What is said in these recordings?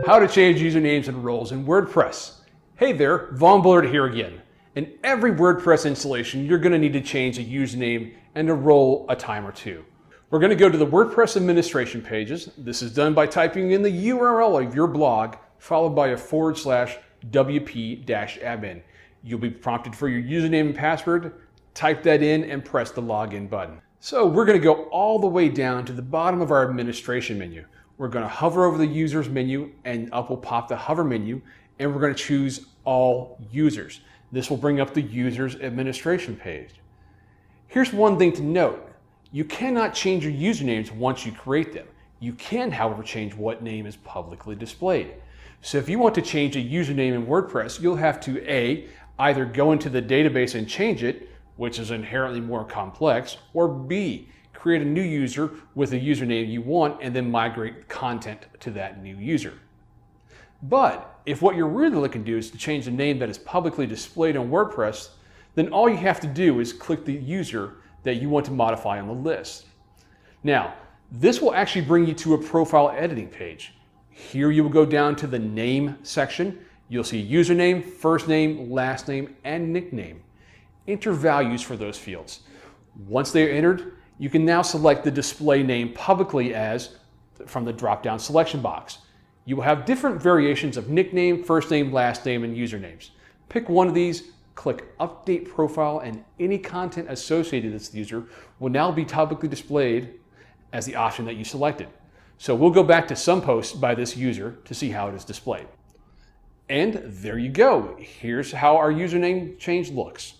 How to change usernames and roles in WordPress. Hey there, Vaughn Bullard here again. In every WordPress installation, you're going to need to change a username and a role a time or two. We're going to go to the WordPress administration pages. This is done by typing in the URL of your blog, followed by a /wp-admin. You'll be prompted for your username and password. Type that in and press the login button. So we're going to go all the way down to the bottom of our administration menu. We're going to hover over the users menu and up will pop the hover menu, and we're going to choose all users. This will bring up the users administration page. Here's one thing to note. You cannot change your usernames once you create them. You can, however, change what name is publicly displayed. So if you want to change a username in WordPress, you'll have to A, either go into the database and change it, which is inherently more complex, or B, create a new user with the username you want and then migrate content to that new user. But if what you're really looking to do is to change the name that is publicly displayed on WordPress, then all you have to do is click the user that you want to modify on the list. Now, this will actually bring you to a profile editing page. Here you will go down to the name section. You'll see username, first name, last name, and nickname. Enter values for those fields. Once they are entered, you can now select the display name publicly as from the drop-down selection box. You will have different variations of nickname, first name, last name, and usernames. Pick one of these, click Update Profile, and any content associated with this user will now be publicly displayed as the option that you selected. So we'll go back to some posts by this user to see how it is displayed. And there you go. Here's how our username change looks.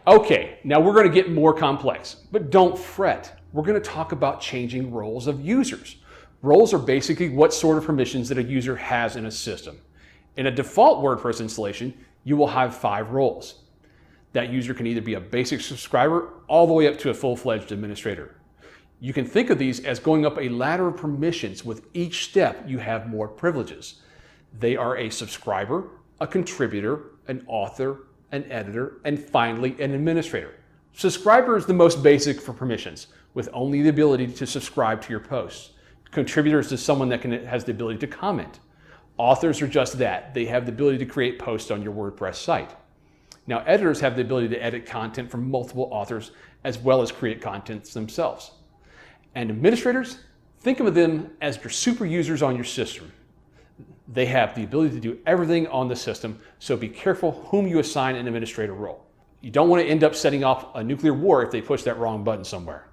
Okay, now we're going to get more complex, but don't fret. We're going to talk about changing roles of users. Roles are basically what sort of permissions that a user has in a system. In a default WordPress installation, you will have 5 roles. That user can either be a basic subscriber all the way up to a full-fledged administrator. You can think of these as going up a ladder of permissions. With each step, you have more privileges. They are a subscriber, a contributor, an author, an editor, and finally an administrator. Subscriber is the most basic for permissions, with only the ability to subscribe to your posts. Contributors is someone that has the ability to comment. Authors are just that. They have the ability to create posts on your WordPress site. Now, editors have the ability to edit content from multiple authors as well as create content themselves. And administrators, think of them as your super users on your system. They have the ability to do everything on the system, so be careful whom you assign an administrator role. You don't want to end up setting off a nuclear war if they push that wrong button somewhere.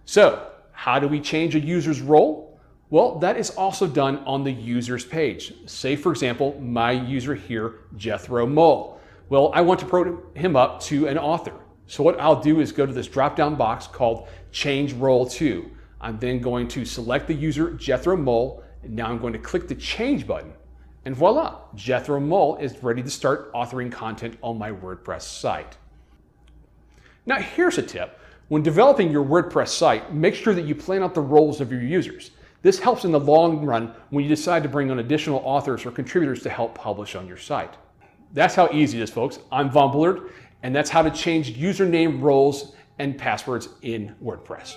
So, how do we change a user's role? Well, that is also done on the users page. Say, for example, my user here, Jethro Mole. Well, I want to promote him up to an author. So what I'll do is go to this drop-down box called Change Role To. I'm then going to select the user, Jethro Mole. And now I'm going to click the change button, and voila, Jethro Mole is ready to start authoring content on my WordPress site. Now here's a tip. When developing your WordPress site, make sure that you plan out the roles of your users. This helps in the long run when you decide to bring on additional authors or contributors to help publish on your site. That's how easy it is, folks. I'm Vaughn Bullard, and that's how to change username, roles, and passwords in WordPress.